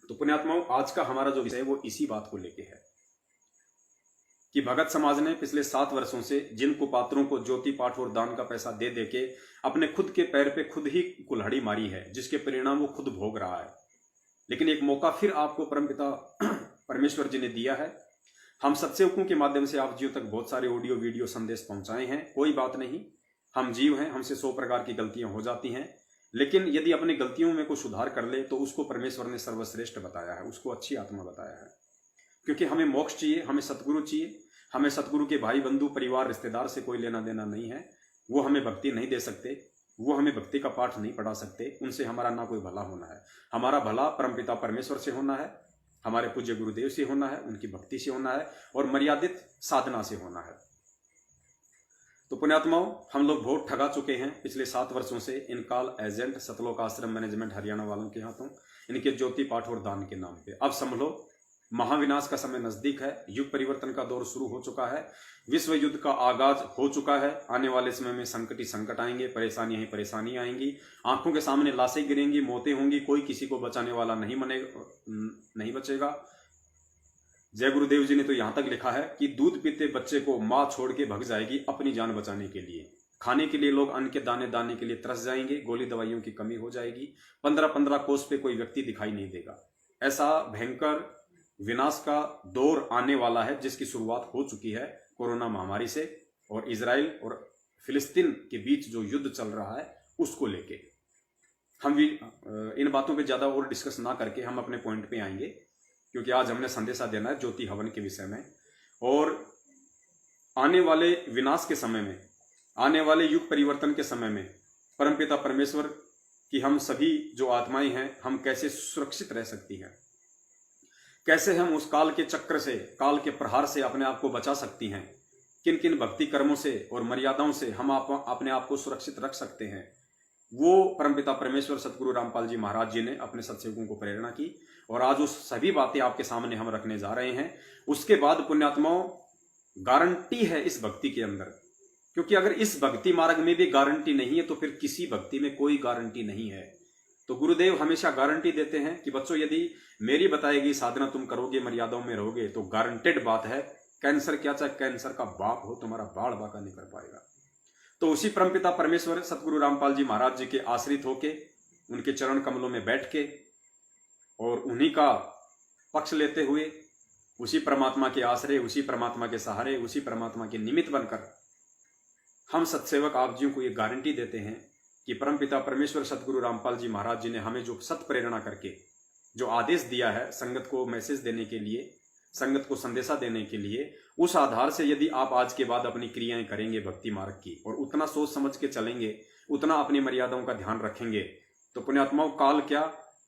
तो पुण्यात्माओं, आज का हमारा जो विषय है वो इसी बात को लेके है कि भगत समाज ने पिछले 7 वर्षों से जिन कुपात्रों को ज्योति पाठ और दान का पैसा दे दे के अपने खुद के पैर पे खुद ही कुल्हाड़ी मारी है, जिसके परिणाम वो खुद भोग रहा है। लेकिन एक मौका फिर आपको परमपिता परमेश्वर जी ने दिया है। हम सत्सेवकों के माध्यम से आप जीव तक बहुत सारे ऑडियो वीडियो संदेश पहुंचाए हैं। कोई बात नहीं, हम जीव हैं, हमसे 100 प्रकार की गलतियां हो जाती हैं, लेकिन यदि अपनी गलतियों में कोई सुधार कर ले तो उसको परमेश्वर ने सर्वश्रेष्ठ बताया है, उसको अच्छी आत्मा बताया है। क्योंकि हमें मोक्ष चाहिए, हमें सतगुरु चाहिए। हमें सतगुरु के भाई बंधु परिवार रिश्तेदार से कोई लेना देना नहीं है। वो हमें भक्ति नहीं दे सकते, वो हमें भक्ति का पाठ नहीं पढ़ा सकते, उनसे हमारा ना कोई भला होना है। हमारा भला परमपिता परमेश्वर से होना है, हमारे पूज्य गुरुदेव से होना है, उनकी भक्ति से होना है और मर्यादित साधना से होना है। तो पुण्यात्माओं, हम लोग बहुत ठगा चुके हैं पिछले 7 वर्षों से इन काल एजेंट सतलोक आश्रम मैनेजमेंट हरियाणा वालों के हाथों, इनके ज्योति पाठ और दान के नाम पे। अब संभलो, महाविनाश का समय नजदीक है, युग परिवर्तन का दौर शुरू हो चुका है, विश्व युद्ध का आगाज हो चुका है। आने वाले समय में संकट ही संकट आएंगे, परेशानियां ही परेशानियां आएंगी, आंखों के सामने लाशें गिरेंगी, मौतें होंगी, कोई किसी को बचाने वाला नहीं बचेगा। जय गुरुदेव जी ने तो यहां तक लिखा है कि दूध पीते बच्चे को मां छोड़ के भग जाएगी अपनी जान बचाने के लिए। खाने के लिए लोग अन्न के दाने दाने के लिए तरस जाएंगे, गोली दवाइयों की कमी हो जाएगी, 15-15 कोस पे कोई व्यक्ति दिखाई नहीं देगा। ऐसा भयंकर विनाश का दौर आने वाला है, जिसकी शुरुआत हो चुकी है कोरोना महामारी से और इजराइल और फिलिस्तीन के बीच जो युद्ध चल रहा है उसको लेके। हम भी इन बातों पे ज्यादा और डिस्कस ना करके हम अपने पॉइंट पे आएंगे, क्योंकि आज हमने संदेशा देना है ज्योति हवन के विषय में। और आने वाले विनाश के समय में, आने वाले युग परिवर्तन के समय में परमपिता परमेश्वर की हम सभी जो आत्माएं हैं, हम कैसे सुरक्षित रह सकती हैं, कैसे हम उस काल के चक्र से, काल के प्रहार से अपने आप को बचा सकती हैं, किन किन भक्ति कर्मों से और मर्यादाओं से हम अपने आप को सुरक्षित रख सकते हैं, वो परमपिता परमेश्वर सतगुरु रामपाल जी महाराज जी ने अपने सत्सेवकों को प्रेरणा की और आज उस सभी बातें आपके सामने हम रखने जा रहे हैं। उसके बाद पुण्यात्माओं, गारंटी है इस भक्ति के अंदर, क्योंकि अगर इस भक्ति मार्ग में भी गारंटी नहीं है तो फिर किसी भक्ति में कोई गारंटी नहीं है। तो गुरुदेव हमेशा गारंटी देते हैं कि बच्चों, यदि मेरी बताएगी साधना तुम करोगे, मर्यादाओं में रहोगे, तो गारंटेड बात है, कैंसर क्या चाहे कैंसर का बाप हो, तुम्हारा बाढ़ बाका नहीं कर पाएगा। तो उसी परमपिता परमेश्वर सतगुरु रामपाल जी महाराज जी के आश्रित होके, उनके चरण कमलों में बैठ के और उन्हीं का पक्ष लेते हुए, उसी परमात्मा के आश्रय, उसी परमात्मा के सहारे, उसी परमात्मा के निमित्त बनकर हम सत्सेवक आप जी को ये गारंटी देते हैं कि परमपिता परमेश्वर सतगुरु रामपाल जी महाराज जी ने हमें जो सत प्रेरणा करके जो आदेश दिया है संगत को मैसेज देने के लिए, संगत को संदेशा देने के लिए, उस आधार से यदि आप आज के बाद अपनी क्रियाएं करेंगे भक्ति मार्ग की और उतना सोच समझ के चलेंगे, उतना अपनी मर्यादाओं का ध्यान रखेंगे, तो पुण्यात्माओं, काल क्या,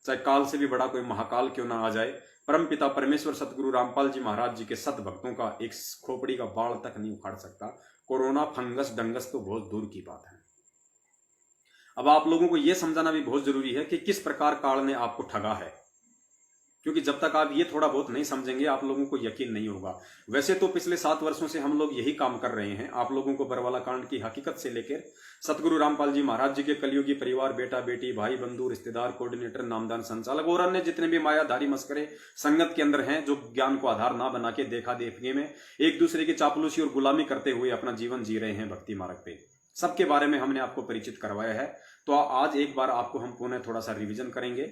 चाहे काल से भी बड़ा कोई महाकाल क्यों ना आ जाए, परमपिता परमेश्वर सतगुरु रामपाल जी महाराज जी के सत भक्तों का एक खोपड़ी का बाल तक नहीं उखाड़ सकता। कोरोना, फंगस, डंगस तो बहुत दूर की बात है। अब आप लोगों को यह समझाना भी बहुत जरूरी है कि किस प्रकार काल ने आपको ठगा है, क्योंकि जब तक आप ये थोड़ा बहुत नहीं समझेंगे आप लोगों को यकीन नहीं होगा। वैसे तो पिछले 7 वर्षों से हम लोग यही काम कर रहे हैं, आप लोगों को बरवाला कांड की हकीकत से लेकर सतगुरु रामपाल जी महाराज जी के कलयुगी परिवार, बेटा बेटी, भाई बंधु, रिश्तेदार, कोऑर्डिनेटर, नामदान संचालक और अन्य जितने भी मायाधारी मस्करे संगत के अंदर हैं, जो ज्ञान को आधार ना बना के देखा देखने में एक दूसरे की चापलूसी और गुलामी करते हुए अपना जीवन जी रहे हैं भक्ति मार्ग पे, सबके बारे में हमने आपको परिचित करवाया है। तो आज एक बार आपको हम पुनः थोड़ा सा रिवीजन करेंगे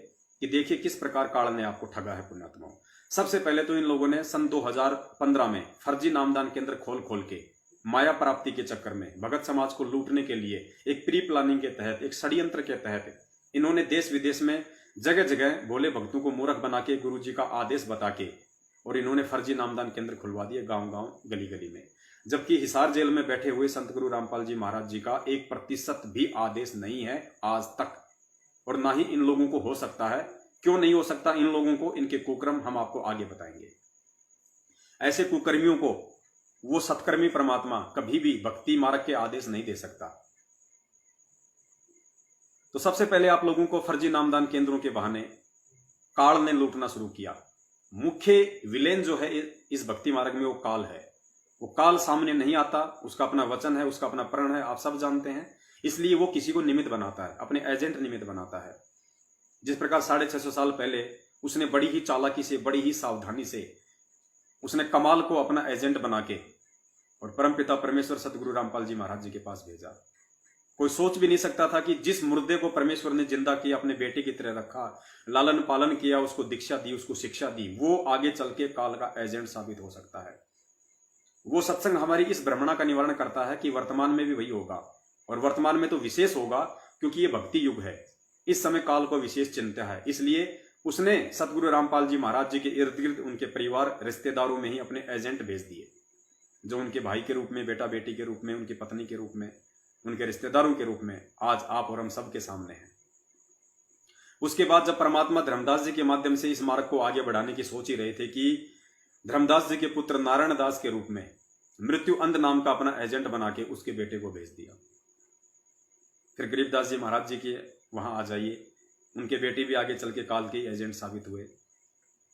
कि देखिए किस प्रकार काल ने आपको ठगा है पुण्यात्माओं। सबसे पहले तो इन लोगों ने सन 2015 में फर्जी नामदान केंद्र खोल के माया प्राप्ति के चक्कर में भगत समाज को लूटने के लिए एक प्री प्लानिंग के तहत, एक षड्यंत्र के तहत इन्होंने देश विदेश में जगह जगह भोले भक्तों को मूर्ख बना के गुरु जी का आदेश बता के और इन्होंने फर्जी नामदान केंद्र खुलवा दिए गांव गांव, गली गली में। जबकि हिसार जेल में बैठे हुए संत गुरु रामपाल जी महाराज जी का 1% भी आदेश नहीं है आज तक, और ना ही इन लोगों को हो सकता है। क्यों नहीं हो सकता इन लोगों को? इनके कुकर्म हम आपको आगे बताएंगे। ऐसे कुकर्मियों को वो सत्कर्मी परमात्मा कभी भी भक्ति मार्ग के आदेश नहीं दे सकता। तो सबसे पहले आप लोगों को फर्जी नामदान केंद्रों के बहाने काल ने लूटना शुरू किया। मुख्य विलेन जो है इस भक्ति मार्ग में वो काल है। वो काल सामने नहीं आता, उसका अपना वचन है, उसका अपना प्रण है, आप सब जानते हैं। इसलिए वो किसी को निमित्त बनाता है, अपने एजेंट निमित्त बनाता है। जिस प्रकार 650 साल पहले उसने बड़ी ही चालाकी से, बड़ी ही सावधानी से उसने कमाल को अपना एजेंट बना के और परमपिता परमेश्वर सतगुरु रामपाल जी महाराज जी के पास भेजा। कोई सोच भी नहीं सकता था कि जिस मुर्दे को परमेश्वर ने जिंदा किया, अपने बेटे की तरह रखा, लालन पालन किया, उसको दीक्षा दी, उसको शिक्षा दी, वो आगे चल के काल का एजेंट साबित हो सकता है। वो सत्संग हमारी इस भ्रमणा का निवारण करता है कि वर्तमान में भी वही होगा, और वर्तमान में तो विशेष होगा क्योंकि ये भक्ति युग है। इस समय काल को विशेष चिंता है, इसलिए उसने सतगुरु रामपाल जी महाराज जी के इर्द गिर्द उनके परिवार रिश्तेदारों में ही अपने एजेंट भेज दिए, जो उनके भाई के रूप में, बेटा बेटी के रूप में, उनकी पत्नी के रूप में, उनके रिश्तेदारों के रूप में आज आप और हम सब के सामने हैं। उसके बाद जब परमात्मा धर्मदास जी के माध्यम से इस मार्ग को आगे बढ़ाने की सोच ही रहे थे कि धर्मदास जी के पुत्र नारायण दास के रूप में मृत्यु अंध नाम का अपना एजेंट बना के उसके बेटे को भेज दिया। फिर गरीबदास जी महाराज जी के वहां आ जाइए, उनके बेटे भी आगे चल के काल के एजेंट साबित हुए।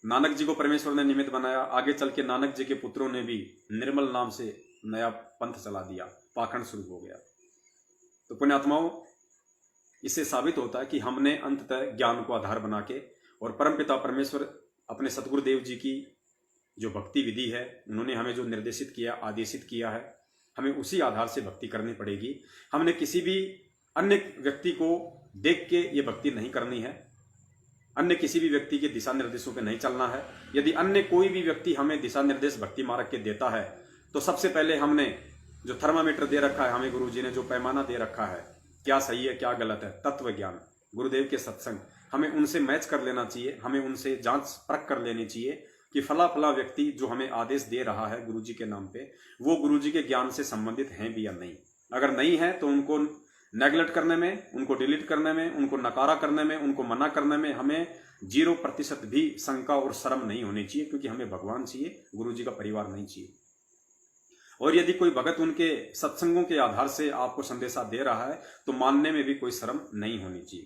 नानक जी को परमेश्वर ने निमित्त बनाया, आगे चल के नानक जी के पुत्रों ने भी निर्मल नाम से नया पंथ चला दिया, पाखंड शुरू हो गया। तो पुण्यात्माओं, इससे साबित होता है कि हमने अंततः ज्ञान को आधार बना के और परमपिता परमेश्वर अपने सतगुरुदेव जी की जो भक्ति विधि है, उन्होंने हमें जो निर्देशित किया, आदेशित किया है, हमें उसी आधार से भक्ति करनी पड़ेगी। हमने किसी भी अन्य व्यक्ति को देख के ये भक्ति नहीं करनी है, अन्य किसी भी व्यक्ति के दिशा निर्देशों पे नहीं चलना है। यदि अन्य कोई भी व्यक्ति हमें दिशा निर्देश भक्ति मार्ग के देता है तो सबसे पहले हमने जो थर्मामीटर दे रखा है, हमें गुरु जी ने जो पैमाना दे रखा है, क्या सही है क्या गलत है, तत्व ज्ञान, गुरुदेव के सत्संग, हमें उनसे मैच कर लेना चाहिए, हमें उनसे जांच परख कर लेनी चाहिए कि फला फला व्यक्ति जो हमें आदेश दे रहा है गुरु जी के नाम पे, वो गुरु जी के ज्ञान से संबंधित हैं भी या नहीं। अगर नहीं है तो उनको नेगलेक्ट करने में, उनको डिलीट करने में, उनको नकारा करने में, उनको मना करने में हमें 0% भी शंका और शर्म नहीं होनी चाहिए, क्योंकि हमें भगवान चाहिए, गुरु जी का परिवार नहीं चाहिए। और यदि कोई भगत उनके सत्संगों के आधार से आपको संदेशा दे रहा है तो मानने में भी कोई शर्म नहीं होनी चाहिए।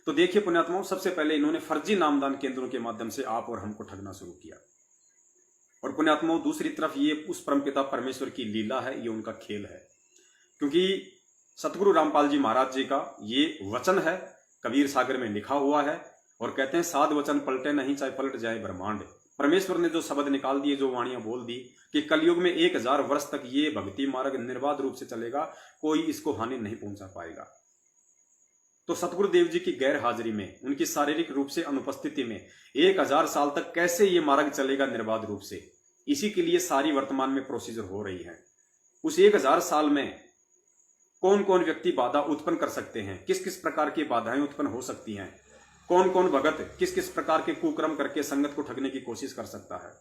तो देखिए पुण्यात्माओं, सबसे पहले इन्होंने फर्जी नामदान केंद्रों के माध्यम से आप और हमको ठगना शुरू किया। और पुण्यात्माओं, दूसरी तरफ ये उस परमपिता परमेश्वर की लीला है, ये उनका खेल है। क्योंकि सतगुरु रामपाल जी महाराज जी का ये वचन है, कबीर सागर में लिखा हुआ है, और कहते हैं साध वचन पलटे नहीं, चाहे पलट जाए ब्रह्मांड। परमेश्वर ने जो शब्द निकाल दिए, जो वाणियां बोल दी कि कलयुग में 1000 वर्ष तक ये भक्ति मार्ग निर्बाध रूप से चलेगा, कोई इसको हानि नहीं पहुंचा पाएगा। तो सतगुरुदेव जी की गैर हाजिरी में, उनकी शारीरिक रूप से अनुपस्थिति में 1000 साल तक कैसे ये मार्ग चलेगा निर्बाध रूप से, इसी के लिए सारी वर्तमान में प्रोसीजर हो रही है। उस 1000 साल में कौन कौन व्यक्ति बाधा उत्पन्न कर सकते हैं, किस किस प्रकार की बाधाएं उत्पन्न हो सकती हैं, कौन कौन भगत किस किस प्रकार के कुक्रम करके संगत को ठगने की कोशिश कर सकता है,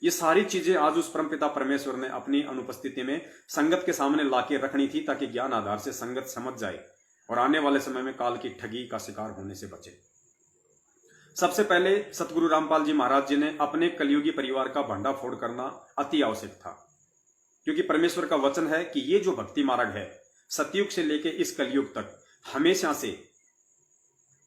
ये सारी चीजें आज उस परमपिता परमेश्वर ने अपनी अनुपस्थिति में संगत के सामने लाके रखनी थी, ताकि ज्ञान आधार से संगत समझ जाए और आने वाले समय में काल की ठगी का शिकार होने से बचे। सबसे पहले सतगुरु रामपाल जी महाराज जी ने अपने कलयुगी परिवार का भंडाफोड़ करना अति आवश्यक था, क्योंकि परमेश्वर का वचन है कि ये जो भक्ति मार्ग है सतयुग से लेकर इस कलयुग तक हमेशा से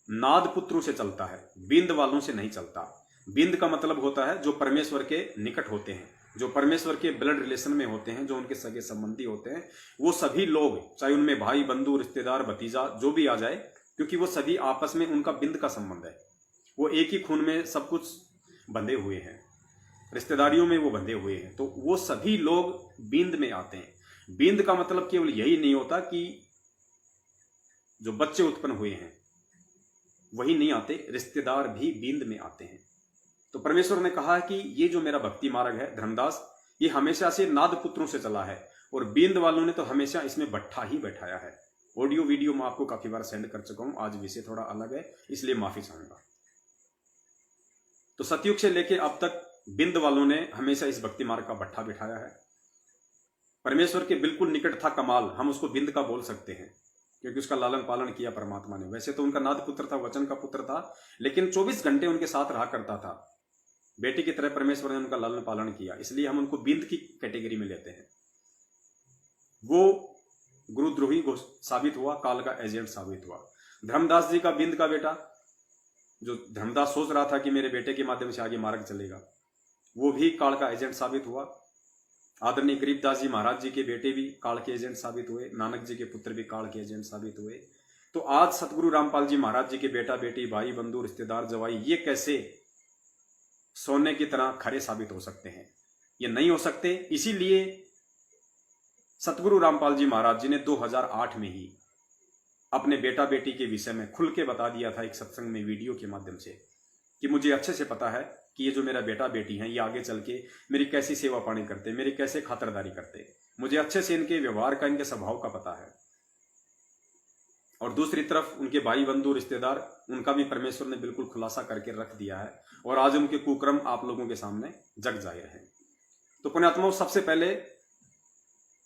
नाद पुत्रों से चलता है, बिंद वालों से नहीं चलता। बिंद का मतलब होता है जो परमेश्वर के निकट होते हैं, जो परमेश्वर के ब्लड रिलेशन में होते हैं, जो उनके सगे संबंधी होते हैं, वो सभी लोग, चाहे उनमें भाई बंधु रिश्तेदार भतीजा जो भी आ जाए, क्योंकि वो सभी आपस में उनका बिंद का संबंध है, वो एक ही खून में सब कुछ बंधे हुए हैं, रिश्तेदारियों में वो बंधे हुए हैं, तो वो सभी लोग बिंद में आते हैं। बिंद का मतलब केवल यही नहीं होता कि जो बच्चे उत्पन्न हुए हैं वही नहीं आते, रिश्तेदार भी बिंद में आते हैं। तो परमेश्वर ने कहा है कि ये जो मेरा भक्ति मार्ग है धर्मदास, ये हमेशा से नाद पुत्रों से चला है, और बिंद वालों ने तो हमेशा इसमें भट्ठा ही बैठाया है। ऑडियो वीडियो मैं आपको काफी बार सेंड कर चुका हूं, आज विषय थोड़ा अलग है इसलिए माफी चाहूंगा। तो सतयुग से लेके अब तक बिंद वालों ने हमेशा इस भक्ति मार्ग का भट्ठा बिठाया है। परमेश्वर के बिल्कुल निकट था कमाल, हम उसको बिंद का बोल सकते हैं, क्योंकि उसका लालन पालन किया परमात्मा ने। वैसे तो उनका नाद पुत्र था, वचन का पुत्र था, लेकिन 24 घंटे उनके साथ रहा करता था, बेटे की तरह परमेश्वर ने उनका लालन पालन किया, इसलिए हम उनको बिंद की कैटेगरी में लेते हैं। वो गुरुद्रोही साबित हुआ, काल का एजेंट साबित हुआ। धर्मदास जी का बिंद का बेटा, जो धर्मदास सोच रहा था कि मेरे बेटे के माध्यम से आगे मार्ग चलेगा, वो भी काल का एजेंट साबित हुआ। आदरणीय गरीबदास जी महाराज जी के बेटे भी काल के एजेंट साबित हुए, नानक जी के पुत्र भी काल के एजेंट साबित हुए। तो आज सतगुरु रामपाल जी महाराज जी के बेटा बेटी, भाई बंधु, रिश्तेदार, जवाई, ये कैसे सोने की तरह खरे साबित हो सकते हैं? ये नहीं हो सकते। इसीलिए सतगुरु रामपाल जी महाराज जी ने 2008 में ही अपने बेटा बेटी के विषय में खुल के बता दिया था एक सत्संग में, वीडियो के माध्यम से, कि मुझे अच्छे से पता है कि ये जो मेरा बेटा बेटी हैं ये आगे चल के मेरी कैसी सेवा पानी करते, मेरी कैसे खातिरदारी करते, मुझे अच्छे से इनके व्यवहार का, इनके स्वभाव का पता है। और दूसरी तरफ उनके भाई बंधु रिश्तेदार, उनका भी परमेश्वर ने बिल्कुल खुलासा करके रख दिया है और आज उनके कुक्रम आप लोगों के सामने जग जाहिर है। तो पुण्यात्माओं, सबसे पहले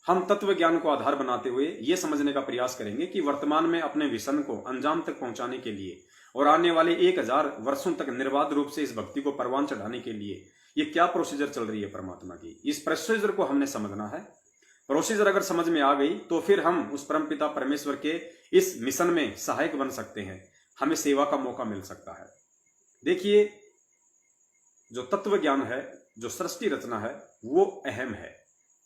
हम तत्व ज्ञान को आधार बनाते हुए यह समझने का प्रयास करेंगे कि वर्तमान में अपने विजन को अंजाम तक पहुंचाने के लिए और आने वाले 1000 वर्षों तक निर्बाध रूप से इस भक्ति को परवान चढ़ाने के लिए ये क्या प्रोसीजर चल रही है परमात्मा की, इस प्रोसीजर को हमने समझना है। प्रोसीजर अगर समझ में आ गई तो फिर हम उस परमपिता परमेश्वर के इस मिशन में सहायक बन सकते हैं, हमें सेवा का मौका मिल सकता है। देखिए, जो तत्व ज्ञान है, जो सृष्टि रचना है, वो अहम है।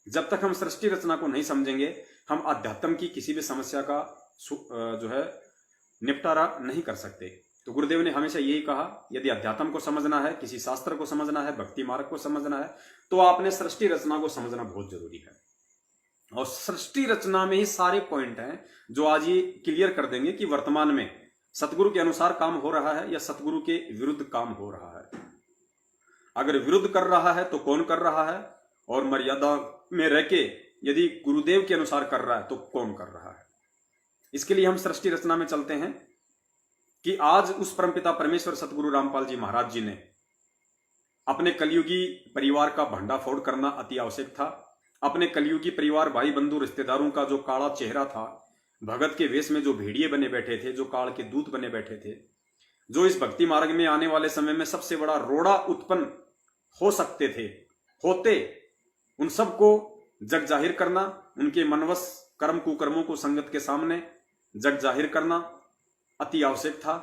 जब तक हम सृष्टि रचना को नहीं समझेंगे, हम अध्यात्म की किसी भी समस्या का जो है निपटारा नहीं कर सकते। तो गुरुदेव ने हमेशा यही कहा, यदि अध्यात्म को समझना है, किसी शास्त्र को समझना है, भक्ति मार्ग को समझना है, तो आपने सृष्टि रचना को समझना बहुत जरूरी है। और सृष्टि रचना में ही सारे पॉइंट हैं जो आज ये क्लियर कर देंगे कि वर्तमान में सतगुरु के अनुसार काम हो रहा है या सतगुरु के विरुद्ध काम हो रहा है। अगर विरुद्ध कर रहा है तो कौन कर रहा है, और मर्यादा में रह के यदि गुरुदेव के अनुसार कर रहा है तो कौन कर रहा है। इसके लिए हम सृष्टि रचना में चलते हैं कि आज उस परमपिता परमेश्वर सतगुरु रामपाल जी महाराज जी ने अपने कलयुगी परिवार का भंडाफोड़ करना अति आवश्यक था। अपने कलयुगी परिवार, भाई बंधु, रिश्तेदारों का जो काला चेहरा था, भगत के वेश में जो भेड़िए बने बैठे थे, जो काल के दूत बने बैठे थे, जो इस भक्ति मार्ग में आने वाले समय में सबसे बड़ा रोड़ा उत्पन्न हो सकते थे, होते, उन सबको जग जाहिर करना, उनके मनवश कर्म कुकर्मों को संगत के सामने जग जाहिर करना अति आवश्यक था।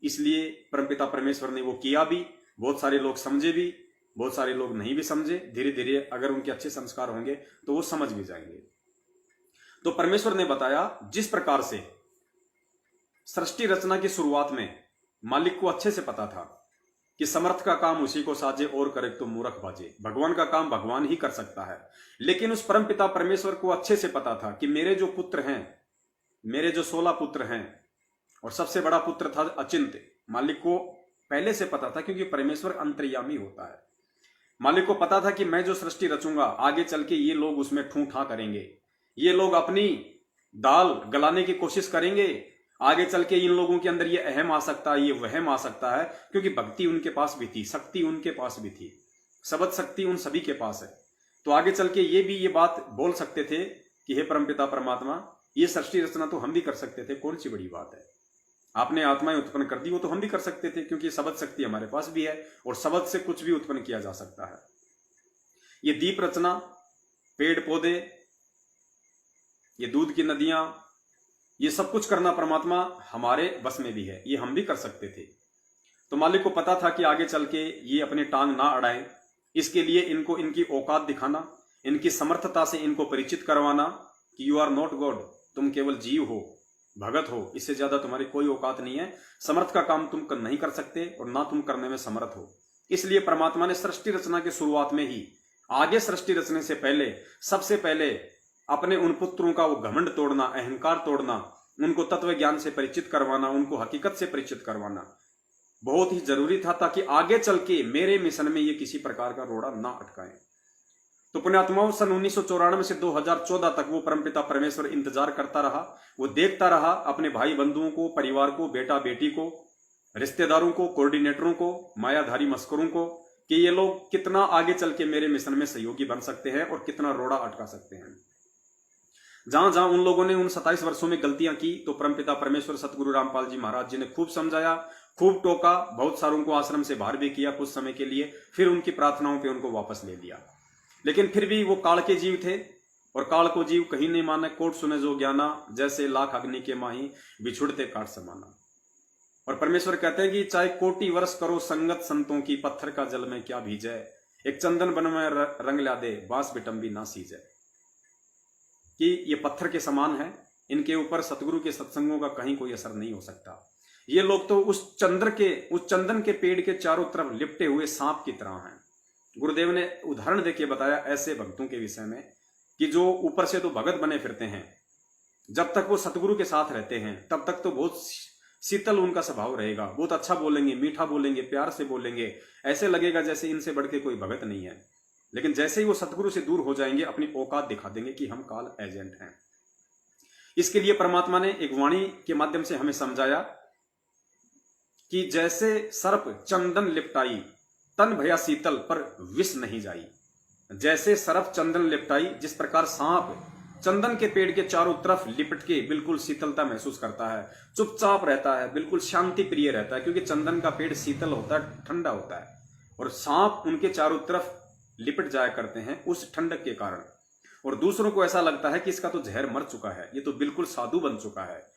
इसलिए परमपिता परमेश्वर ने वो किया भी। बहुत सारे लोग समझे भी, बहुत सारे लोग नहीं भी समझे। धीरे धीरे अगर उनके अच्छे संस्कार होंगे तो वो समझ भी जाएंगे। तो परमेश्वर ने बताया, जिस प्रकार से सृष्टि रचना की शुरुआत में मालिक को अच्छे से पता था कि समर्थ का काम उसी को साजे और करे तो मूर्ख बाजे, भगवान का काम भगवान ही कर सकता है। लेकिन उस परमपिता परमेश्वर को अच्छे से पता था कि मेरे जो पुत्र हैं, मेरे जो 16 पुत्र हैं, और सबसे बड़ा पुत्र था अचिंत्य। मालिक को पहले से पता था, क्योंकि परमेश्वर अंतर्यामी होता है। मालिक को पता था कि मैं जो सृष्टि रचूंगा, आगे चल के ये लोग उसमें ठूं ठा करेंगे, ये लोग अपनी दाल गलाने की कोशिश करेंगे, आगे चल के इन लोगों के अंदर ये अहम आ सकता है, ये वहम आ सकता है, क्योंकि भक्ति उनके पास भी थी, शक्ति उनके पास भी थी, शब्द शक्ति उन सभी के पास है। तो आगे चल के ये भी ये बात बोल सकते थे कि हे परमपिता परमात्मा, ये सृष्टि रचना तो हम भी कर सकते थे, कौन सी बड़ी बात है, आपने आत्माएं उत्पन्न कर दी, वो तो हम भी कर सकते थे, क्योंकि शब्द शक्ति हमारे पास भी है और शब्द से कुछ भी उत्पन्न किया जा सकता है। ये दीप रचना, पेड़ पौधे, ये दूध की नदियां, ये सब कुछ करना परमात्मा हमारे बस में भी है, ये हम भी कर सकते थे। तो मालिक को पता था कि आगे चल के ये अपनी टांग ना अड़ाएं, इसके लिए इनको इनकी औकात दिखाना, इनकी समर्थता से इनको परिचित करवाना कि यू आर नॉट गॉड, तुम केवल जीव हो, भगत हो, इससे ज्यादा तुम्हारी कोई औकात नहीं है, समर्थ का काम तुम नहीं कर सकते और ना तुम करने में समर्थ हो। इसलिए परमात्मा ने सृष्टि रचना की शुरुआत में ही, आगे सृष्टि रचने से पहले, सबसे पहले अपने उन पुत्रों का वो घमंड तोड़ना, अहंकार तोड़ना, उनको तत्व ज्ञान से परिचित करवाना, उनको हकीकत से परिचित करवाना बहुत ही जरूरी था, ताकि आगे चल के मेरे मिशन में ये किसी प्रकार का रोड़ा ना अटकाए। तो पुण्यात्माओं, सन 1994 से 2014 तक वो परमपिता परमेश्वर इंतजार करता रहा, वो देखता रहा अपने भाई बंधुओं को, परिवार को, बेटा बेटी को, रिश्तेदारों को, कोऑर्डिनेटरों को, मायाधारी मस्करों को, कि ये लोग कितना आगे चल के मेरे मिशन में सहयोगी बन सकते हैं और कितना रोड़ा अटका सकते हैं। जहां जहां उन लोगों ने उन 27 वर्षों में गलतियां की, तो परमपिता परमेश्वर सतगुरु रामपाल जी महाराज जी ने खूब समझाया, खूब टोका, बहुत सारों को आश्रम से बाहर भी किया कुछ समय के लिए, फिर उनकी प्रार्थनाओं पे उनको वापस ले लिया। लेकिन फिर भी वो काल के जीव थे, और काल को जीव कहीं नहीं माने, कोट सुने जो ज्ञाना, जैसे लाख अग्नि के माही, बिछुड़ते काट समाना। और परमेश्वर कहते हैं कि चाहे कोटि वर्ष करो संगत संतों की, पत्थर का जल में क्या भीजे, एक चंदन बन में रंग ला दे, बांस बिटम्बी ना सीजे। कि ये पत्थर के समान है, इनके ऊपर सतगुरु के सत्संगों का कहीं कोई असर नहीं हो सकता। ये लोग तो उस चंदन के पेड़ के चारों तरफ लिपटे हुए सांप की तरह हैं। गुरुदेव ने उदाहरण देके बताया ऐसे भक्तों के विषय में कि जो ऊपर से तो भगत बने फिरते हैं, जब तक वो सतगुरु के साथ रहते हैं तब तक तो बहुत शीतल उनका स्वभाव रहेगा, बहुत अच्छा बोलेंगे, मीठा बोलेंगे, प्यार से बोलेंगे, ऐसे लगेगा जैसे इनसे बढ़ के कोई भगत नहीं है। लेकिन जैसे ही वो सतगुरु से दूर हो जाएंगे अपनी औकात दिखा देंगे कि हम काल एजेंट हैं। इसके लिए परमात्मा ने एक वाणी के माध्यम से हमें समझाया कि जैसे सर्प चंदन लिपटाई तन भया शीतल पर विष नहीं जाई। जैसे सर्प चंदन लिपटाई, जिस प्रकार सांप चंदन के पेड़ के चारों तरफ लिपट के बिल्कुल शीतलता महसूस करता है, चुपचाप रहता है, बिल्कुल शांति प्रिय रहता है, क्योंकि चंदन का पेड़ शीतल होता है, ठंडा होता है, और सांप उनके चारों तरफ लिपट जाया करते हैं उस ठंडक के कारण। और दूसरों को ऐसा लगता है कि इसका तो जहर मर चुका है, ये तो बिल्कुल साधु बन चुका है।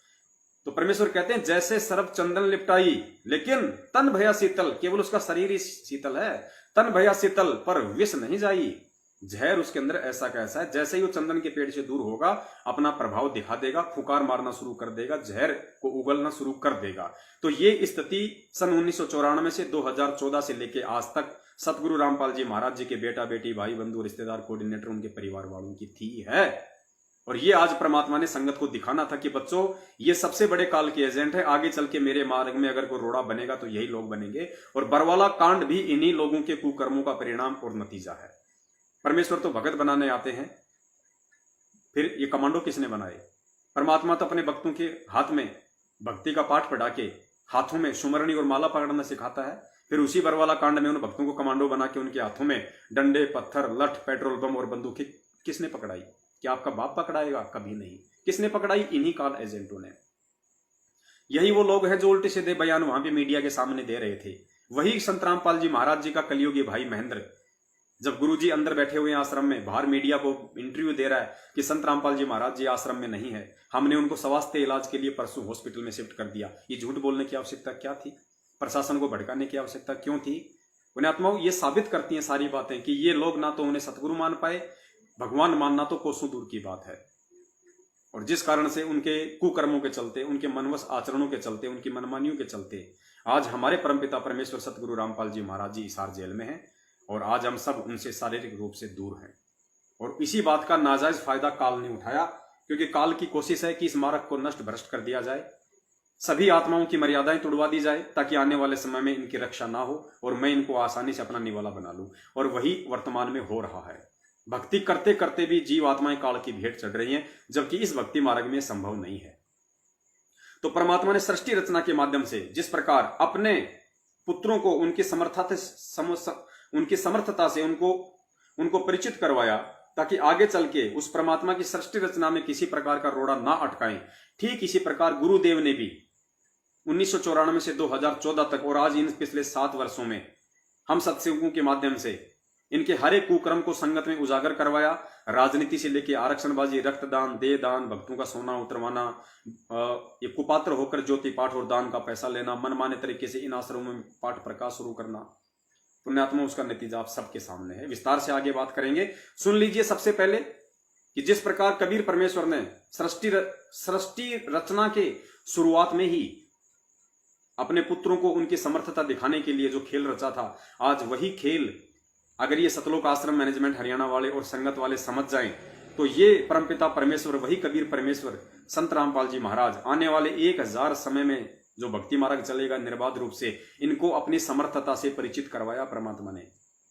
तो परमेश्वर कहते हैं जैसे सर्प चंदन लिपटाई, लेकिन तन भया शीतल, केवल उसका शरीर ही शीतल है, तन भया शीतल पर विष नहीं जाई। जहर उसके अंदर ऐसा कैसा है, जैसे ही वो चंदन के पेड़ से दूर होगा अपना प्रभाव दिखा देगा, फुकार मारना शुरू कर देगा, जहर को उगलना शुरू कर देगा। तो ये स्थिति सन 1994 से 2014 से लेके आज तक सतगुरु रामपाल जी महाराज जी के बेटा बेटी भाई बंधु रिश्तेदार कोऑर्डिनेटर उनके परिवार वालों की थी है। और ये आज परमात्मा ने संगत को दिखाना था कि बच्चों ये सबसे बड़े काल के एजेंट है, आगे चल के मेरे मार्ग में अगर कोई रोड़ा बनेगा तो यही लोग बनेंगे। और बरवाला कांड भी इन्हीं लोगों के कुकर्मों का परिणाम और नतीजा है। परमेश्वर तो भगत बनाने आते हैं, फिर ये कमांडो किसने बनाए? परमात्मा तो अपने भक्तों के हाथ में भक्ति का पाठ पढ़ा के हाथों में सुमरणी और माला पकड़ना सिखाता है, फिर उसी बरवाला कांड में उन भक्तों को कमांडो बना के उनके हाथों में डंडे, पत्थर, लठ, पेट्रोल बम और बंदूकें किसने पकड़ाई? क्या आपका बाप पकड़ाएगा? कभी नहीं। किसने पकड़ाई? इन्हीं काल एजेंटों ने। यही वो लोग हैं जो उल्टे सीधे बयान वहां पे मीडिया के सामने दे रहे थे। वही संत रामपाल जी महाराज जी का कलयुगी भाई महेंद्र, जब गुरुजी अंदर बैठे हुए आश्रम में, बाहर मीडिया को इंटरव्यू दे रहा है कि संत रामपाल जी महाराज जी आश्रम में नहीं है, हमने उनको स्वास्थ्य इलाज के लिए परसों हॉस्पिटल में शिफ्ट कर दिया। ये झूठ बोलने की आवश्यकता क्या थी? प्रशासन को भड़काने की आवश्यकता क्यों थी? पुण्यात्माओं, ये साबित करती हैं सारी बातें कि ये लोग ना तो उन्हें सतगुरु मान पाए, भगवान मानना तो कोसों दूर की बात है। और जिस कारण से उनके कुकर्मों के चलते, उनके मनवश आचरणों के चलते, उनकी मनमानियों के चलते आज हमारे परमपिता परमेश्वर सतगुरु रामपाल जी महाराज जी हिसार जेल में हैं और आज हम सब उनसे शारीरिक रूप से दूर हैं। और इसी बात का नाजायज फायदा काल ने उठाया, क्योंकि काल की कोशिश है कि इस मार्ग को नष्ट भ्रष्ट कर दिया जाए, सभी आत्माओं की मर्यादाएं तोड़वा दी जाए, ताकि आने वाले समय में इनकी रक्षा ना हो और मैं इनको आसानी से अपना निवाला बना लूं। और वही वर्तमान में हो रहा है। भक्ति करते करते भी जीव आत्माएं काल की भेंट चढ़ रही हैं, जबकि इस भक्ति मार्ग में संभव नहीं है। तो परमात्मा ने सृष्टि रचना के माध्यम से जिस प्रकार अपने पुत्रों को उनकी समर्थता से उनको परिचित करवाया, ताकि आगे चल के उस परमात्मा की सृष्टि रचना में किसी प्रकार का रोड़ा ना अटकाएं, ठीक इसी प्रकार गुरुदेव ने भी 1994 से 2014 तक और आज इन पिछले 7 वर्षों में हम सत्संगों के माध्यम से इनके हर एक कुकर्म को संगत में उजागर करवाया। राजनीति से लेकर आरक्षणबाजी, रक्तदान, देह दान, भक्तों का सोना उतरवाना, ये कुपात्र होकर ज्योति पाठ और दान का पैसा लेना, मनमाने तरीके से इन आश्रमों में पाठ प्रकाश शुरू करना, पुण्यात्मा उसका नतीजा आप सबके सामने है। विस्तार से आगे बात करेंगे। सुन लीजिए सबसे पहले कि जिस प्रकार कबीर परमेश्वर ने सृष्टि रचना के शुरुआत में ही अपने पुत्रों को उनकी समर्थता दिखाने के लिए जो खेल रचा था, आज वही खेल अगर ये सतलोक आश्रम मैनेजमेंट हरियाणा वाले और संगत वाले समझ जाएं, तो ये परमपिता परमेश्वर, वही कबीर परमेश्वर संत रामपाल जी महाराज आने वाले 1000 समय में जो भक्ति मार्ग चलेगा निर्बाध रूप से, इनको अपनी समर्थता से परिचित करवाया परमात्मा ने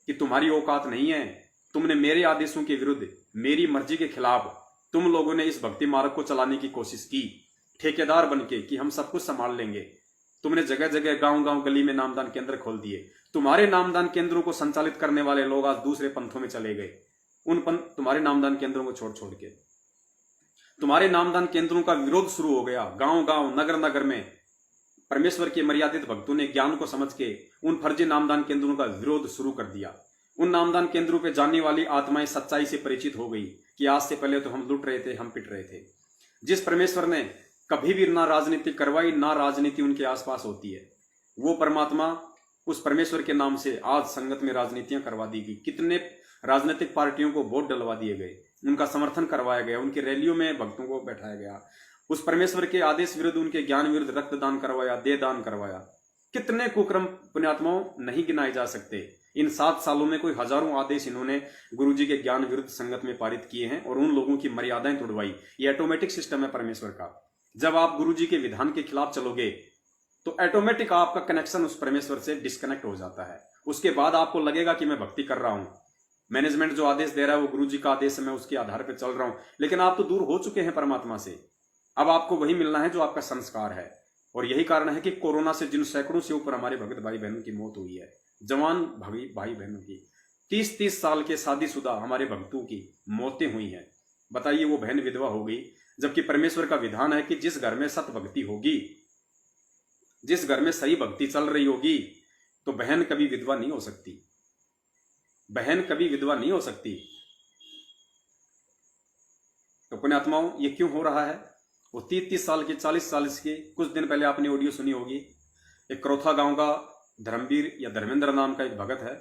कि तुम्हारी औकात नहीं है, तुमने मेरे आदेशों के विरुद्ध, मेरी मर्जी के खिलाफ तुम लोगों ने इस भक्ति मार्ग को चलाने की कोशिश की, ठेकेदार बनके कि हम सब कुछ संभाल लेंगे। तुमने जगह जगह गांव गांव गली में नामदान केंद्र खोल दिए। तुम्हारे नामदान केंद्रों को संचालित करने वाले लोग आज दूसरे पंथों में चले गए। तुम्हारे नामदान केंद्रों को छोड़ छोड़ के तुम्हारे नामदान केंद्रों का विरोध शुरू हो गया। गांव गांव, नगर नगर में परमेश्वर के मर्यादित भक्तों ने ज्ञान को समझ के उन फर्जी नामदान केंद्रों का विरोध शुरू कर दिया। उन नामदान केंद्रों पे जाने वाली आत्माएं सच्चाई से परिचित हो गई कि आज से पहले तो हम लुट रहे थे, हम पिट रहे थे। जिस परमेश्वर ने कभी भी ना राजनीति करवाई, ना राजनीति उनके आसपास होती है, वो परमात्मा उस परमेश्वर के नाम से आज संगत में राजनीतियां करवा दी गई। कितने राजनीतिक पार्टियों को वोट डलवा दिए गए, उनका समर्थन करवाया गया, उनकी रैलियों में भक्तों को बैठाया गया, उस परमेश्वर के आदेश विरुद्ध, उनके ज्ञान विरुद्ध रक्तदान करवाया, देहदान करवाया। कितने कुक्रम पुण्यात्माओं नहीं गिनाए जा सकते। इन 7 सालों में कोई हजारों आदेश इन्होंने गुरुजी के ज्ञान विरुद्ध संगत में पारित किए हैं और उन लोगों की मर्यादाएं तोड़वाई। ये ऑटोमेटिक सिस्टम है परमेश्वर का। जब आप गुरुजी के विधान के खिलाफ चलोगे तो ऑटोमेटिक आपका कनेक्शन उस परमेश्वर से डिस्कनेक्ट हो जाता है। उसके बाद आपको लगेगा कि मैं भक्ति कर रहा हूं, मैनेजमेंट जो आदेश दे रहा है वो गुरुजी का आदेश है, मैं उसके आधार पर चल रहा हूं, लेकिन आप तो दूर हो चुके हैं परमात्मा से। अब आपको वही मिलना है जो आपका संस्कार है। और यही कारण है कि कोरोना से जिन सैकड़ों से ऊपर हमारे भगत भाई बहनों की मौत हुई है, जवान भाई बहनों की, 30-30 साल के शादीशुदा हमारे भक्तों की मौतें हुई हैं। बताइए, वो बहन विधवा हो गई, जबकि परमेश्वर का विधान है कि जिस घर में सत भक्ति होगी, जिस घर में सही भक्ति चल रही होगी, तो बहन कभी विधवा नहीं हो सकती। बहन कभी विधवा नहीं हो सकती। तो पुण्यात्माओं, ये क्यों हो रहा है? वो 30-30 साल की, 40 साल की, कुछ दिन पहले आपने ऑडियो सुनी होगी, एक करौथा गांव का धर्मवीर या धर्मेंद्र नाम का एक भगत है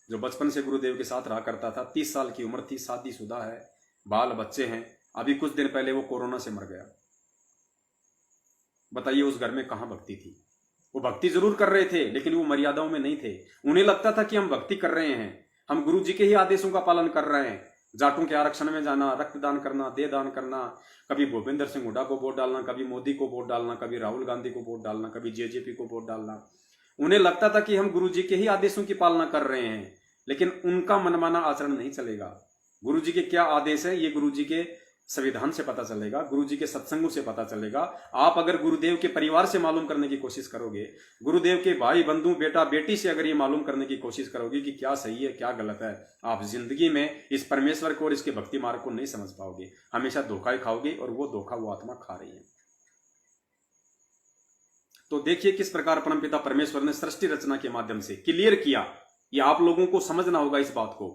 जो बचपन से गुरुदेव के साथ रहा करता था। 30 साल की उम्र थी, शादीशुदा है, बाल बच्चे हैं। अभी कुछ दिन पहले वो कोरोना से मर गया। बताइए, उस घर में कहां भक्ति थी? वो भक्ति जरूर कर रहे थे, लेकिन वो मर्यादाओं में नहीं थे। उन्हें लगता था कि हम भक्ति कर रहे हैं, हम गुरु जी के ही आदेशों का पालन कर रहे हैं। जाटों के आरक्षण में जाना, रक्तदान करना, देहदान करना, कभी भूपेंद्र सिंह हुड्डा को वोट डालना, कभी मोदी को वोट डालना, कभी राहुल गांधी को वोट डालना, कभी जेजेपी को वोट डालना। उन्हें लगता था कि हम गुरु जी के ही आदेशों की पालना कर रहे हैं, लेकिन उनका मनमाना आचरण नहीं चलेगा। गुरु जी के क्या आदेश है, ये गुरु जी के संविधान से पता चलेगा, गुरु जी के सत्संगों से पता चलेगा। आप अगर गुरुदेव के परिवार से मालूम करने की कोशिश करोगे, गुरुदेव के भाई बंधु बेटा बेटी से अगर ये मालूम करने की कोशिश करोगे कि क्या सही है क्या गलत है, आप जिंदगी में इस परमेश्वर को और इसके भक्ति मार्ग को नहीं समझ पाओगे। हमेशा धोखा ही खाओगे, और वो धोखा वो आत्मा खा रही है। तो देखिए किस प्रकार परमपिता परमेश्वर ने सृष्टि रचना के माध्यम से क्लियर किया। ये आप लोगों को समझना होगा इस बात को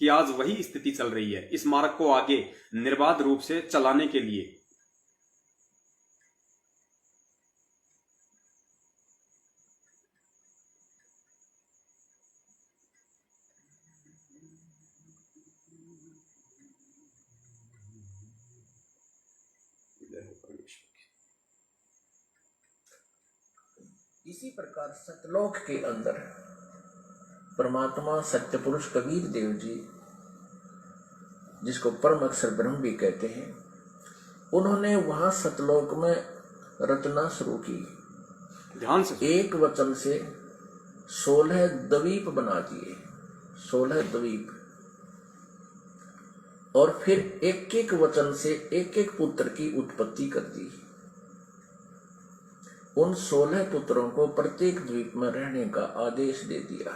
कि आज वही स्थिति चल रही है इस मार्ग को आगे निर्बाध रूप से चलाने के लिए। इसी प्रकार सतलोक के अंदर परमात्मा सत्य पुरुष कबीर देव जी, जिसको परम अक्षर ब्रह्म भी कहते हैं, उन्होंने वहां सतलोक में रचना शुरू की। ध्यान से, एक वचन से 16 द्वीप बना दिए, 16 द्वीप, और फिर एक एक वचन से एक एक पुत्र की उत्पत्ति कर दी। उन 16 पुत्रों को प्रत्येक द्वीप में रहने का आदेश दे दिया,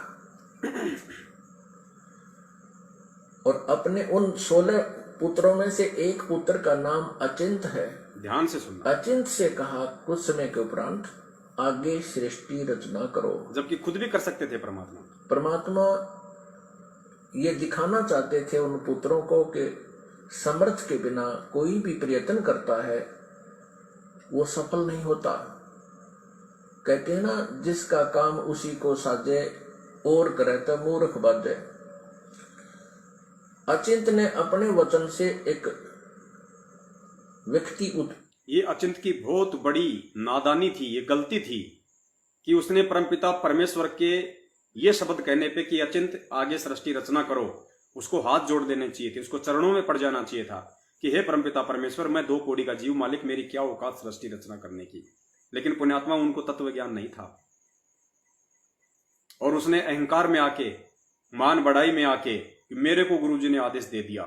और अपने उन 16 पुत्रों में से एक पुत्र का नाम अचिंत है। ध्यान से सुनना। अचिंत से कहा कुछ समय के उपरांत आगे सृष्टि रचना करो, जबकि खुद भी कर सकते थे परमात्मा। परमात्मा ये दिखाना चाहते थे उन पुत्रों को कि समर्थ के बिना कोई भी प्रयत्न करता है वो सफल नहीं होता। कहते हैं ना, जिसका काम उसी को साजे और करे तो मूर्ख बाजे। अचिंत ने अपने वचन से एक व्यक्ति ये अचिंत की बहुत बड़ी नादानी थी, ये गलती थी कि उसने परमपिता परमेश्वर के ये शब्द कहने पे कि अचिंत आगे सृष्टि रचना करो, उसको हाथ जोड़ देने चाहिए थे, उसको चरणों में पड़ जाना चाहिए था कि हे परमपिता परमेश्वर, मैं 2 कोड़ी का जीव मालिक, मेरी क्या औकात सृष्टि रचना करने की। लेकिन पुण्यात्मा, उनको तत्व ज्ञान नहीं था, और उसने अहंकार में आके, मान बढ़ाई में आके, मेरे को गुरुजी ने आदेश दे दिया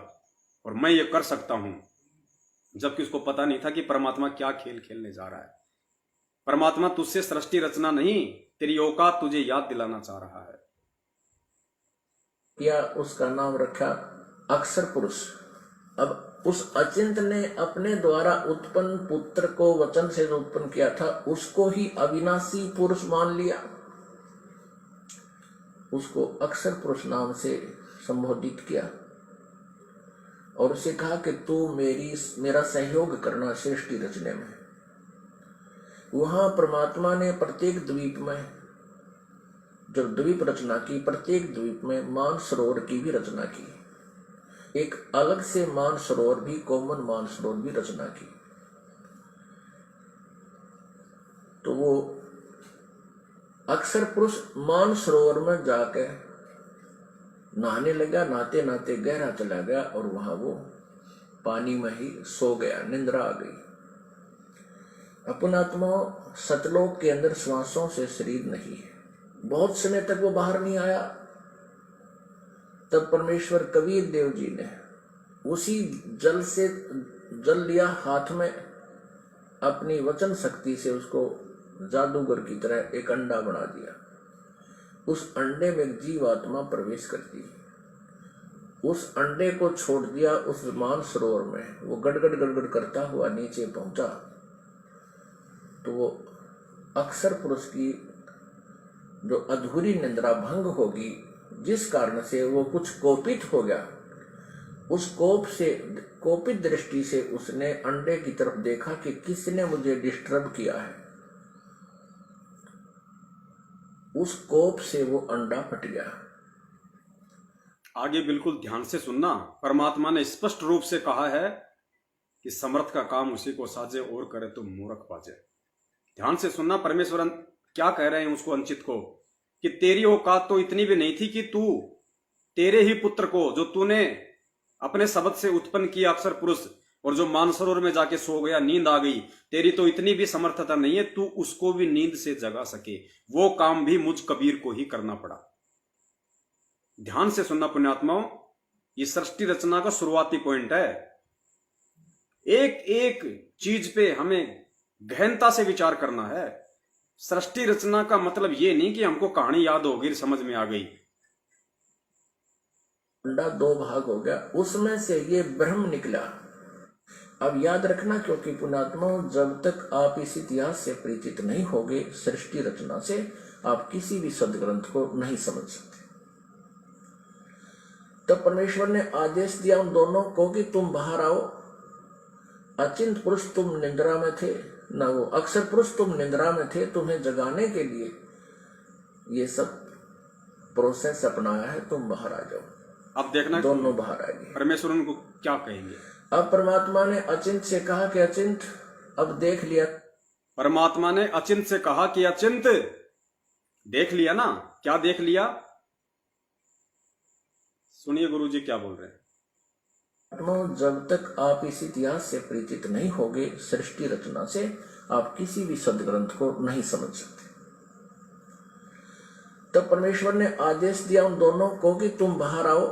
और मैं ये कर सकता हूं, जबकि उसको पता नहीं था कि परमात्मा क्या खेल खेलने जा रहा है। परमात्मा तुझसे सृष्टि रचना नहीं, तेरी औकात तुझे याद दिलाना चाह रहा है। या उसका नाम रखा अक्षर पुरुष। अब उस अचिंत ने अपने द्वारा उत्पन्न पुत्र को वचन से जो उत्पन्न किया था उसको ही अविनाशी पुरुष मान लिया, उसको अक्षर पुरुष नाम से संबोधित किया और उसे कहा कि तू मेरा सहयोग करना सृष्टि रचने में। वहां परमात्मा ने प्रत्येक द्वीप में जब द्वीप रचना की, प्रत्येक द्वीप में मान सरोवर की भी रचना की। एक अलग से मानसरोवर भी, कॉमन मानसरोवर भी रचना की। तो वो अक्सर पुरुष मानसरोवर में जाके नहाने लगा, नहाते नहाते गहरा चला गया और वहां वो पानी में ही सो गया, निंद्रा आ गई। अपनात्मा सतलोक के अंदर श्वासों से शरीर नहीं है, बहुत समय तक वो बाहर नहीं आया। तब परमेश्वर कबीर देव जी ने उसी जल से जल लिया हाथ में, अपनी वचन शक्ति से उसको जादूगर की तरह एक अंडा बना दिया। उस अंडे में एक जीवात्मा प्रवेश करती, उस अंडे को छोड़ दिया उस मानसरोवर में। वो गड़गड़ गड़गड़ करता हुआ नीचे पहुंचा। तो वो अक्सर पुरुष की जो अधूरी निद्रा भंग होगी, जिस कारण से वो कुछ कोपित हो गया, उस कोप से, कोपित दृष्टि से उसने अंडे की तरफ देखा कि किसने मुझे डिस्टर्ब किया है। उस कोप से वो अंडा फट गया। आगे बिल्कुल ध्यान से सुनना। परमात्मा ने स्पष्ट रूप से कहा है कि समर्थ का काम उसी को साजे और करे तो मूर्ख बाजे। ध्यान से सुनना। परमेश्वर क्या कह रहे हैं उसको, अंचित को, कि तेरी औकात तो इतनी भी नहीं थी कि तू तेरे ही पुत्र को, जो तूने अपने शब्द से उत्पन्न किया अक्सर पुरुष, और जो मानसरोवर में जाके सो गया, नींद आ गई, तेरी तो इतनी भी समर्थता नहीं है तू उसको भी नींद से जगा सके। वो काम भी मुझ कबीर को ही करना पड़ा। ध्यान से सुनना पुण्यात्माओं, ये सृष्टि रचना का शुरुआती पॉइंट है। एक एक चीज पे हमें गहनता से विचार करना है। सृष्टि रचना का मतलब ये नहीं कि हमको कहानी याद हो गई, समझ में आ गई। अंडा दो भाग हो गया, उसमें से ये ब्रह्म निकला। अब याद रखना, क्योंकि पुण्यात्मा, जब तक आप इस इतिहास से परिचित नहीं होगे, सृष्टि रचना से, आप किसी भी सदग्रंथ को नहीं समझ सकते। तब परमेश्वर ने आदेश दिया उन दोनों को कि तुम बाहर आओ। अचिंत पुरुष तुम निद्रा में थे, ना वो अक्सर पुरुष तुम निद्रा में थे, तुम्हें जगाने के लिए ये सब प्रोसेस अपनाया है, तुम बाहर आ जाओ। अब देखना दोनों बाहर आएंगे। परमेश्वर उनको क्या कहेंगे। अब परमात्मा ने अचिंत से कहा कि अचिंत, अब देख लिया। परमात्मा ने अचिंत से कहा कि अचिंत, देख लिया ना। क्या देख लिया? सुनिए गुरुजी क्या बोल रहे हैं। जब तक आप इस इतिहास से परिचित नहीं होगे, सृष्टि रचना से, आप किसी भी सदग्रंथ को नहीं समझ सकते। तब परमेश्वर ने आदेश दिया उन दोनों को कि तुम बाहर आओ।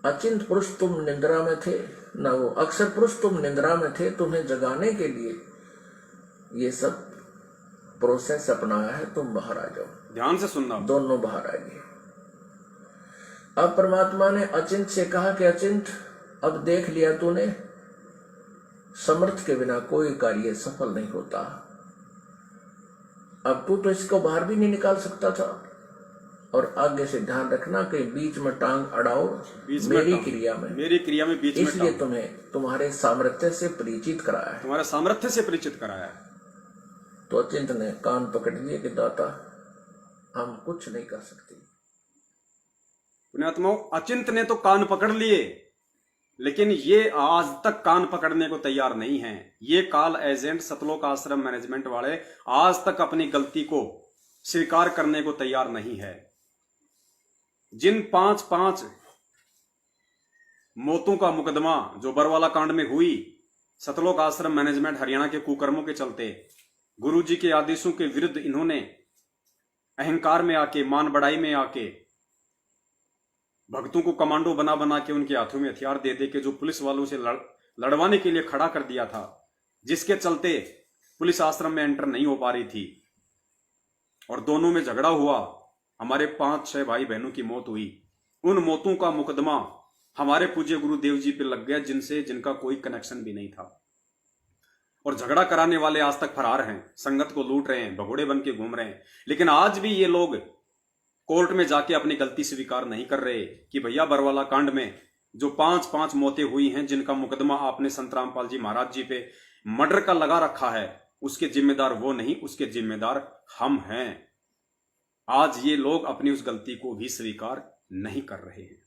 अचिंत पुरुष तुम निद्रा में थे, ना वो अक्सर पुरुष तुम निद्रा में थे, तुम्हें जगाने के लिए ये सब प्रोसेस अपनाया है, तुम बाहर आ जाओ। ध्यान से सुनना। दोनों बाहर आएंगे। अब परमात्मा ने अचिंत से कहा कि अचिंत, अब देख लिया तूने, समर्थ के बिना कोई कार्य सफल नहीं होता। अब तू तो इसको बाहर भी नहीं निकाल सकता था। और आगे से ध्यान रखना कि बीच में टांग अड़ाओ मेरी क्रिया में, मेरी क्रिया में बीच में, इसलिए तुम्हें तुम्हारे सामर्थ्य से परिचित कराया है। तुम्हारे सामर्थ्य से परिचित कराया है। तो अचिंत ने कान पकड़ लिए कि दाता, हम कुछ नहीं कर सकते। पुण्यात्माओं, अचिंत ने तो कान पकड़ लिए, लेकिन ये आज तक कान पकड़ने को तैयार नहीं है। ये काल एजेंट, सतलोक आश्रम मैनेजमेंट वाले आज तक अपनी गलती को स्वीकार करने को तैयार नहीं है। जिन 5 मौतों का मुकदमा जो बरवाला कांड में हुई, सतलोक आश्रम मैनेजमेंट हरियाणा के कुकर्मों के चलते, गुरुजी के आदेशों के विरुद्ध इन्होंने अहंकार में आके, मान बढ़ाई में आके, भक्तों को कमांडो बना बना के उनके हाथों में हथियार दे दे के जो पुलिस वालों से लड़वाने के लिए खड़ा कर दिया था, जिसके चलते पुलिस आश्रम में एंटर नहीं हो पा रही थी और दोनों में झगड़ा हुआ, हमारे 5-6 भाई बहनों की मौत हुई। उन मौतों का मुकदमा हमारे पूज्य गुरुदेव जी पे लग गया, जिनका कोई कनेक्शन भी नहीं था। और झगड़ा कराने वाले आज तक फरार हैं, संगत को लूट रहे हैं, भगोड़े बन के घूम रहे हैं। लेकिन आज भी ये लोग कोर्ट में जाके अपनी गलती स्वीकार नहीं कर रहे कि भैया बरवाला कांड में जो 5 मौतें हुई हैं, जिनका मुकदमा आपने संत रामपाल जी महाराज जी पे मर्डर का लगा रखा है, उसके जिम्मेदार वो नहीं, उसके जिम्मेदार हम हैं। आज ये लोग अपनी उस गलती को भी स्वीकार नहीं कर रहे हैं।